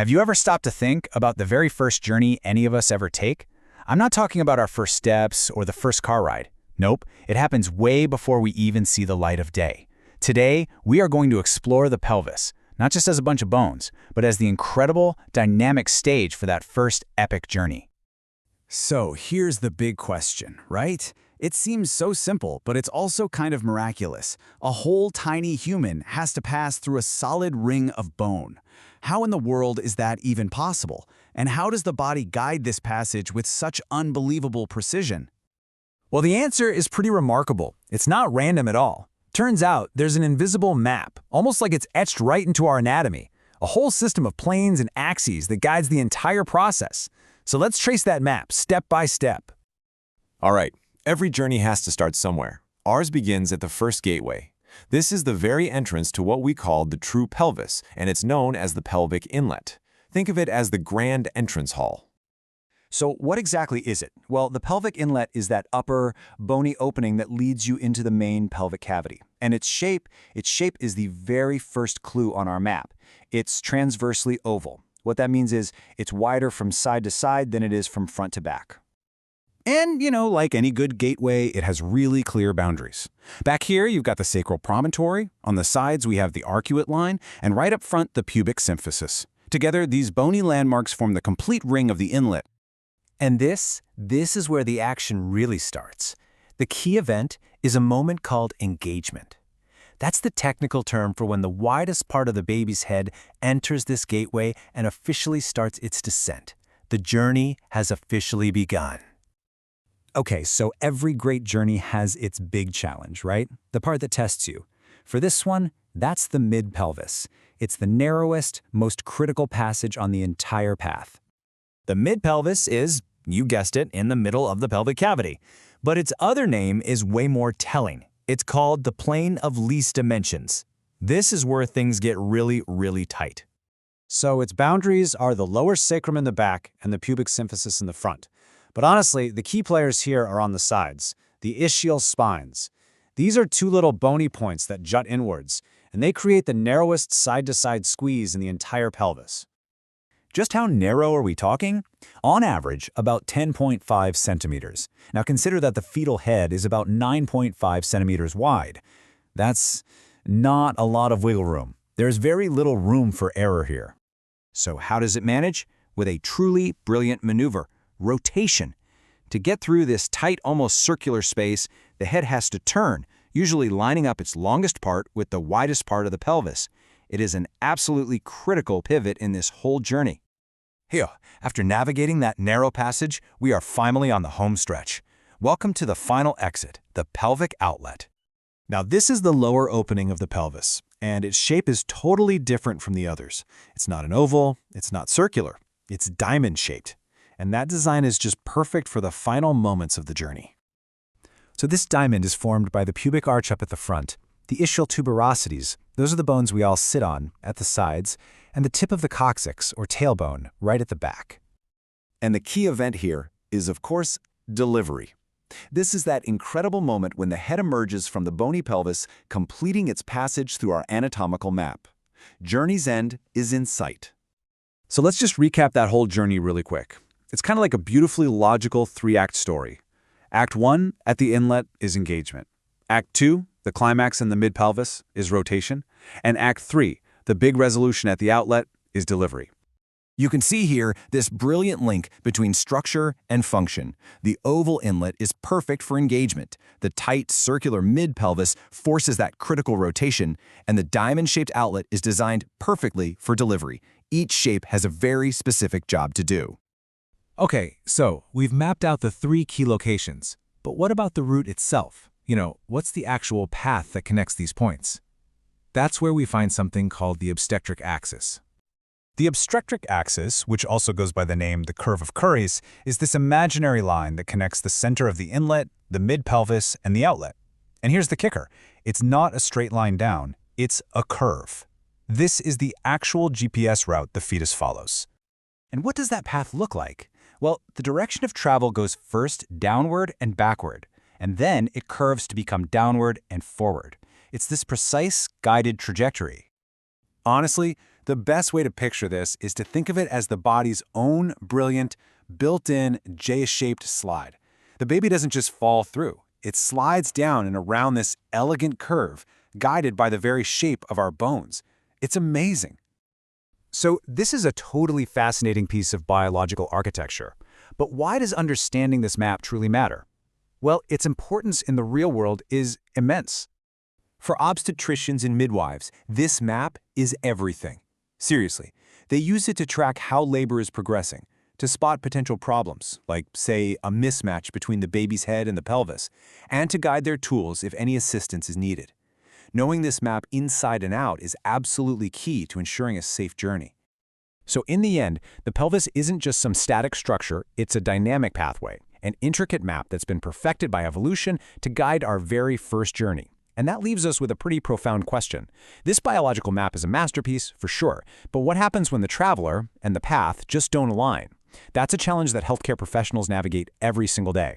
Have you ever stopped to think about the very first journey any of us ever take? I'm not talking about our first steps or the first car ride. Nope, it happens way before we even see the light of day. Today, we are going to explore the pelvis, not just as a bunch of bones, but as the incredible, dynamic stage for that first epic journey. So here's the big question, right? It seems so simple, but it's also kind of miraculous. A whole tiny human has to pass through a solid ring of bone. How in the world is that even possible? And how does the body guide this passage with such unbelievable precision? Well, the answer is pretty remarkable. It's not random at all. Turns out there's an invisible map, almost like it's etched right into our anatomy. A whole system of planes and axes that guides the entire process. So let's trace that map step by step. All right, every journey has to start somewhere. Ours begins at the first gateway. This is the very entrance to what we call the true pelvis, and it's known as the pelvic inlet. Think of it as the grand entrance hall. So what exactly is it? Well, the pelvic inlet is that upper, bony opening that leads you into the main pelvic cavity. And its shape is the very first clue on our map. It's transversely oval. What that means is it's wider from side to side than it is from front to back. And, like any good gateway, it has really clear boundaries. Back here, you've got the sacral promontory. On the sides, we have the arcuate line, and right up front, the pubic symphysis. Together, these bony landmarks form the complete ring of the inlet. And this is where the action really starts. The key event is a moment called engagement. That's the technical term for when the widest part of the baby's head enters this gateway and officially starts its descent. The journey has officially begun. Okay, so every great journey has its big challenge, right? The part that tests you. For this one, that's the mid-pelvis. It's the narrowest, most critical passage on the entire path. The mid-pelvis is, you guessed it, in the middle of the pelvic cavity. But its other name is way more telling. It's called the plane of least dimensions. This is where things get really, really tight. So its boundaries are the lower sacrum in the back and the pubic symphysis in the front. But honestly, the key players here are on the sides, the ischial spines. These are two little bony points that jut inwards, and they create the narrowest side-to-side squeeze in the entire pelvis. Just how narrow are we talking? On average, about 10.5 centimeters. Now consider that the fetal head is about 9.5 centimeters wide. That's not a lot of wiggle room. There's very little room for error here. So how does it manage? With a truly brilliant maneuver, rotation. To get through this tight, almost circular space, the head has to turn, usually lining up its longest part with the widest part of the pelvis. It is an absolutely critical pivot in this whole journey. Here, after navigating that narrow passage, we are finally on the home stretch. Welcome to the final exit, the pelvic outlet. Now this is the lower opening of the pelvis, and its shape is totally different from the others. It's not an oval, it's not circular, it's diamond-shaped. And that design is just perfect for the final moments of the journey. So this diamond is formed by the pubic arch up at the front, the ischial tuberosities, those are the bones we all sit on, at the sides, and the tip of the coccyx, or tailbone, right at the back. And the key event here is, of course, delivery. This is that incredible moment when the head emerges from the bony pelvis, completing its passage through our anatomical map. Journey's end is in sight. So let's just recap that whole journey really quick. It's kind of like a beautifully logical three-act story. Act 1, at the inlet, is engagement. Act 2, the climax in the mid-pelvis, is rotation. And Act 3, the big resolution at the outlet, is delivery. You can see here this brilliant link between structure and function. The oval inlet is perfect for engagement. The tight, circular mid-pelvis forces that critical rotation, and the diamond-shaped outlet is designed perfectly for delivery. Each shape has a very specific job to do. Okay, so we've mapped out the 3 key locations. But what about the route itself? What's the actual path that connects these points? That's where we find something called the obstetric axis. The obstetric axis, which also goes by the name the curve of Curry's, is this imaginary line that connects the center of the inlet, the mid-pelvis, and the outlet. And here's the kicker. It's not a straight line down, it's a curve. This is the actual GPS route the fetus follows. And what does that path look like? Well, the direction of travel goes first downward and backward, and then it curves to become downward and forward. It's this precise, guided trajectory. Honestly, The best way to picture this is to think of it as the body's own brilliant, built-in J-shaped slide. The baby doesn't just fall through. It slides down and around this elegant curve, guided by the very shape of our bones. It's amazing. So this is a totally fascinating piece of biological architecture. But why does understanding this map truly matter? Well, its importance in the real world is immense. For obstetricians and midwives, this map is everything. Seriously, they use it to track how labor is progressing, to spot potential problems, like, say, a mismatch between the baby's head and the pelvis, and to guide their tools if any assistance is needed. Knowing this map inside and out is absolutely key to ensuring a safe journey. So in the end, the pelvis isn't just some static structure, it's a dynamic pathway, an intricate map that's been perfected by evolution to guide our very first journey. And that leaves us with a pretty profound question. This biological map is a masterpiece, for sure, but what happens when the traveler and the path just don't align? That's a challenge that healthcare professionals navigate every single day.